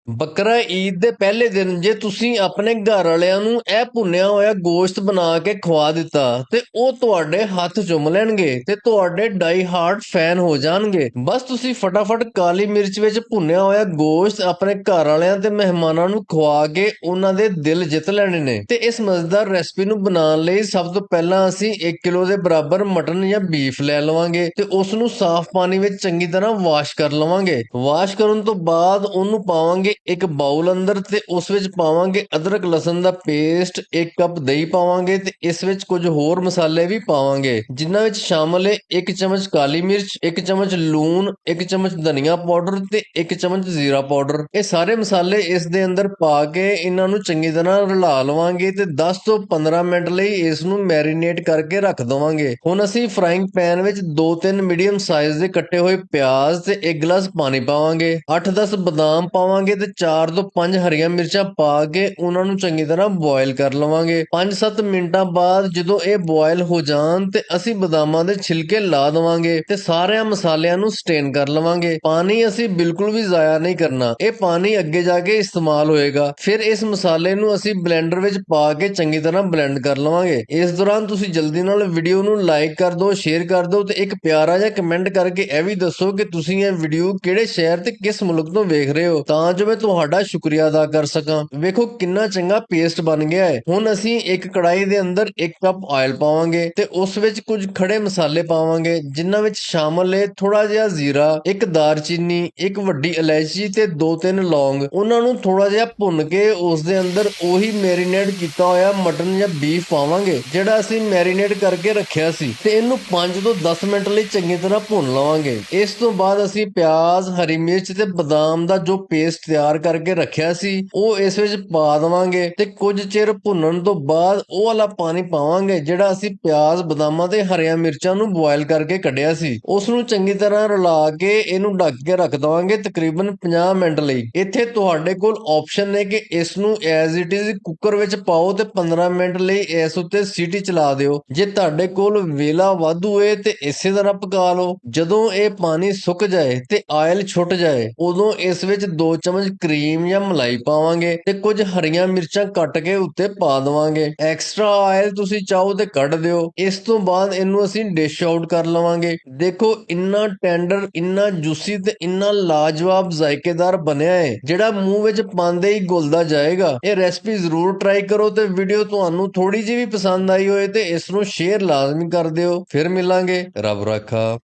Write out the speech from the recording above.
ਬੱਕਰਾ ਈਦ ਦੇ ਪਹਿਲੇ ਦਿਨ ਜੇ ਤੁਸੀਂ ਆਪਣੇ ਘਰ ਵਾਲਿਆਂ ਨੂੰ ਇਹ ਭੁੰਨਿਆ ਹੋਇਆ ਗੋਸ਼ਤ ਬਣਾ ਕੇ ਖਵਾ ਦਿੱਤਾ ਤੇ ਉਹ ਤੁਹਾਡੇ ਹੱਥ ਚੁੰਮ ਲੈਣਗੇ ਤੇ ਤੁਹਾਡੇ ਡਾਈ ਹਾਰਡ ਫੈਨ ਹੋ ਜਾਣਗੇ। ਬਸ ਤੁਸੀਂ ਫਟਾਫਟ ਕਾਲੀ ਮਿਰਚ ਵਿੱਚ ਭੁੰਨਿਆ ਹੋਇਆ ਗੋਸ਼ਤ ਆਪਣੇ ਘਰ ਵਾਲਿਆਂ ਤੇ ਮਹਿਮਾਨਾਂ ਨੂੰ ਖਵਾ ਕੇ ਉਹਨਾਂ ਦੇ ਦਿਲ ਜਿੱਤ ਲੈਣੇ ਨੇ। ਤੇ ਇਸ ਮਜ਼ੇਦਾਰ ਰੈਸਪੀ ਨੂੰ ਬਣਾਉਣ ਲਈ ਸਭ ਤੋਂ ਪਹਿਲਾਂ ਅਸੀਂ 1 ਕਿਲੋ ਦੇ ਬਰਾਬਰ ਮਟਨ ਜਾਂ ਬੀਫ ਲੈ ਲਵਾਂਗੇ ਤੇ ਉਸ ਨੂੰ ਸਾਫ਼ ਪਾਣੀ ਵਿੱਚ ਚੰਗੀ ਤਰ੍ਹਾਂ ਵਾਸ਼ ਕਰ ਲਵਾਂਗੇ। ਵਾਸ਼ ਕਰਨ ਤੋਂ ਬਾਅਦ ਉਹਨੂੰ ਪਾਵਾਂਗੇ ਇੱਕ ਬਾਉਲ ਅੰਦਰ ਤੇ ਉਸ ਵਿੱਚ ਪਾਵਾਂਗੇ ਅਦਰਕ ਲਸਣ ਦਾ ਪੇਸਟ, 1 ਕੱਪ ਦਹੀਂ ਪਾਵਾਂਗੇ ਤੇ ਇਸ ਵਿੱਚ ਕੁਝ ਹੋਰ ਮਸਾਲੇ ਵੀ ਪਾਵਾਂਗੇ ਜਿਨ੍ਹਾਂ ਵਿੱਚ ਸ਼ਾਮਲ ਹੈ 1 ਚਮਚ ਕਾਲੀ ਮਿਰਚ, 1 ਚਮਚ ਲੂਣ, 1 ਚਮਚ ਧਨੀਆ ਪਾਊਡਰ ਤੇ 1 ਚਮਚ ਜ਼ੀਰਾ ਪਾਊਡਰ। ਇਹ ਸਾਰੇ ਮਸਾਲੇ ਇਸ ਦੇ ਅੰਦਰ ਪਾ ਕੇ ਇਹਨਾਂ ਨੂੰ ਚੰਗੀ ਤਰ੍ਹਾਂ ਰਲਾ ਲਵਾਂਗੇ ਤੇ 10 ਤੋਂ 15 ਮਿੰਟ ਲਈ ਇਸ ਨੂੰ ਮੈਰੀਨੇਟ ਕਰਕੇ ਰੱਖ ਦਵਾਂਗੇ। ਹੁਣ ਅਸੀਂ ਫਰਾਈਂਗ ਪੈਨ ਵਿੱਚ 2-3 ਮੀਡੀਅਮ ਸਾਈਜ਼ ਦੇ ਕੱਟੇ ਹੋਏ ਪਿਆਜ਼ ਤੇ 1 ਗਲਾਸ ਪਾਣੀ ਪਾਵਾਂਗੇ, 8-10 ਬਦਾਮ ਪਾਵਾਂਗੇ ਤੇ 4 ਤੋਂ 5 ਹਰੀਆਂ ਮਿਰਚਾਂ ਪਾ ਕੇ ਉਹਨਾਂ ਨੂੰ ਚੰਗੀ ਤਰ੍ਹਾਂ ਬੋਇਲ ਕਰ ਲਵਾਂਗੇ। 5-7 ਮਿੰਟਾਂ ਬਾਅਦ ਜਦੋਂ ਇਹ ਬੋਇਲ ਹੋ ਜਾਣ ਤੇ ਅਸੀਂ ਬਦਾਮਾਂ ਦੇ ਛਿਲਕੇ ਲਾ ਦਵਾਂਗੇ ਤੇ ਸਾਰਿਆਂ ਮਸਾਲਿਆਂ ਨੂੰ ਸਟੇਨ ਕਰ ਲਵਾਂਗੇ। ਪਾਣੀ ਅਸੀਂ ਬਿਲਕੁਲ ਵੀ ਜ਼ਾਇਆ ਨਹੀਂ ਕਰਨਾ, ਇਹ ਪਾਣੀ ਅੱਗੇ ਜਾ ਕੇ ਇਸਤੇਮਾਲ ਹੋਏਗਾ। ਫਿਰ ਇਸ ਮਸਾਲੇ ਨੂੰ ਅਸੀਂ ਬਲੈਂਡਰ ਵਿੱਚ ਪਾ ਕੇ ਚੰਗੀ ਤਰ੍ਹਾਂ ਬਲੈਂਡ ਕਰ ਲਵਾਂਗੇ। ਇਸ ਦੌਰਾਨ ਤੁਸੀਂ ਜਲਦੀ ਨਾਲ ਵੀਡੀਓ ਨੂੰ ਲਾਈਕ ਕਰ ਦਿਓ, ਸ਼ੇਅਰ ਕਰ ਦਿਓ ਤੇ ਇੱਕ ਪਿਆਰਾ ਜਿਹਾ ਕਮੈਂਟ ਕਰਕੇ ਇਹ ਵੀ ਦੱਸੋ ਕਿ ਤੁਸੀਂ ਇਹ ਵੀਡੀਓ ਕਿਹੜੇ ਸ਼ਹਿਰ ਤੇ ਕਿਸ ਮੁਲਕ ਤੋਂ ਵੇਖ ਰਹੇ ਹੋ ਤਾਂ ਜੋ ਮੈਂ ਤੁਹਾਡਾ ਸ਼ੁਕਰੀਆ ਅਦਾ ਕਰ ਸਕਾਂ। ਵੇਖੋ ਕਿੰਨਾ ਚੰਗਾ ਪੇਸਟ ਬਣ ਗਿਆ ਹੈ। ਹੁਣ ਅਸੀਂ ਇੱਕ ਕੜਾਈ ਦੇ ਅੰਦਰ 1 ਕੱਪ ਆਇਲ ਪਾਵਾਂਗੇ ਤੇ ਉਸ ਵਿੱਚ ਕੁਝ ਖੜੇ ਮਸਾਲੇ ਪਾਵਾਂਗੇ ਜਿਨ੍ਹਾਂ ਵਿੱਚ ਸ਼ਾਮਲ ਹੈ ਥੋੜਾ ਜਿਹਾ ਜ਼ੀਰਾ, 1 ਦਾਰਚੀਨੀ, 1 ਵੱਡੀ ਇਲਾਇਚੀ ਤੇ 2-3 ਲੌਂਗ। ਉਹਨਾਂ ਨੂੰ ਥੋੜਾ ਜਿਹਾ ਭੁੰਨ ਕੇ ਉਸ ਦੇ ਅੰਦਰ ਉਹੀ ਮੈਰੀਨੇਟ ਕੀਤਾ ਹੋਇਆ ਮਟਨ ਜਾਂ ਬੀਫ ਪਾਵਾਂਗੇ ਜਿਹੜਾ ਅਸੀਂ ਮੈਰੀਨੇਟ ਕਰਕੇ ਰੱਖਿਆ ਸੀ ਤੇ ਇਹਨੂੰ 5 ਤੋਂ 10 ਮਿੰਟ ਲਈ ਚੰਗੀ ਤਰ੍ਹਾਂ ਭੁੰਨ ਲਵਾਂਗੇ। ਇਸ ਤੋਂ ਬਾਅਦ ਅਸੀਂ ਪਿਆਜ਼, ਹਰੀ ਮਿਰਚ ਤੇ ਬਦਾਮ ਦਾ ਜੋ ਪੇਸਟ ਤਿਆਰ ਕਰਕੇ ਰੱਖਿਆ ਸੀ ਉਹ ਇਸ ਵਿੱਚ ਪਾ ਦਵਾਂਗੇ ਤੇ ਕੁਝ ਚਿਰ ਭੁੰਨਣ ਤੋਂ ਬਾਅਦ ਉਹ ਵਾਲਾ ਪਾਣੀ ਪਾਵਾਂਗੇ ਜਿਹੜਾ ਅਸੀਂ ਪਿਆਜ਼, ਬਦਾਮਾਂ ਤੇ ਹਰੀਆਂ ਮਿਰਚਾਂ ਨੂੰ ਬੋਇਲ ਕਰਕੇ ਕੱਢਿਆ ਸੀ। ਉਸ ਨੂੰ ਚੰਗੀ ਤਰ੍ਹਾਂ ਰਲਾ ਕੇ ਇਹਨੂੰ ਢੱਕ ਕੇ ਰੱਖ ਦਵਾਂਗੇ ਤਕਰੀਬਨ 50 ਮਿੰਟ ਲਈ। ਇੱਥੇ ਤੁਹਾਡੇ ਕੋਲ ਆਪਸ਼ਨ ਨੇ ਕਿ ਇਸ ਨੂੰ ਐਜ਼ ਇਟ ਇਜ਼ ਕੁੱਕਰ ਵਿੱਚ ਪਾਓ ਤੇ 15 ਮਿੰਟ ਲਈ ਇਸ ਉੱਤੇ ਸੀਟੀ ਚਲਾ ਦਿਓ। ਜੇ ਤੁਹਾਡੇ ਕੋਲ ਵੇਲਾ ਵਾਧੂ ਏ ਤੇ ਇਸੇ ਤਰ੍ਹਾਂ ਪਕਾ ਲਓ। ਜਦੋਂ ਇਹ ਪਾਣੀ ਸੁੱਕ ਜਾਏ ਤੇ ਆਇਲ ਛੁੱਟ ਜਾਏ ਉਦੋਂ ਇਸ ਵਿੱਚ 2 ਚਮਚ ਕਰੀਮ ਜਾਂ ਮਲਾਈ ਪਾਵਾਂਗੇ ਤੇ ਕੁਝ ਹਰੀਆਂ ਮਿਰਚਾਂ ਕੱਟ ਕੇ ਉੱਤੇ ਪਾ ਦਵਾਂਗੇ। ਐਕਸਟਰਾ ਆਇਲ ਤੁਸੀਂ ਚਾਹੋ ਤੇ ਕੱਢ ਦਿਓ। ਇਸ ਤੋਂ ਬਾਅਦ ਇਹਨੂੰ ਅਸੀਂ ਡਿਸ਼ ਆਊਟ ਕਰ ਲਵਾਂਗੇ। ਦੇਖੋ ਇੰਨਾ ਟੈਂਡਰ, ਇੰਨਾ ਜੂਸੀ ਤੇ ਇੰਨਾ ਲਾਜਵਾਬ ਜ਼ਾਇਕੇਦਾਰ ਬਣਿਆ ਹੈ ਜਿਹੜਾ ਮੂੰਹ ਵਿੱਚ ਪਾਉਂਦੇ ਹੀ ਘੁਲਦਾ ਜਾਏਗਾ। ਇਹ ਰੈਸਪੀ ਜ਼ਰੂਰ ਟਰਾਈ ਕਰੋ ਤੇ ਵੀਡੀਓ ਤੁਹਾਨੂੰ ਥੋੜੀ ਜਿਹੀ ਵੀ ਪਸੰਦ ਆਈ ਹੋਏ ਤੇ ਇਸ ਨੂੰ ਸ਼ੇਅਰ ਲਾਜ਼ਮੀ ਕਰ ਦਿਓ। ਫਿਰ ਮਿਲਾਂਗੇ, ਰੱਬ ਰਾਖਾ।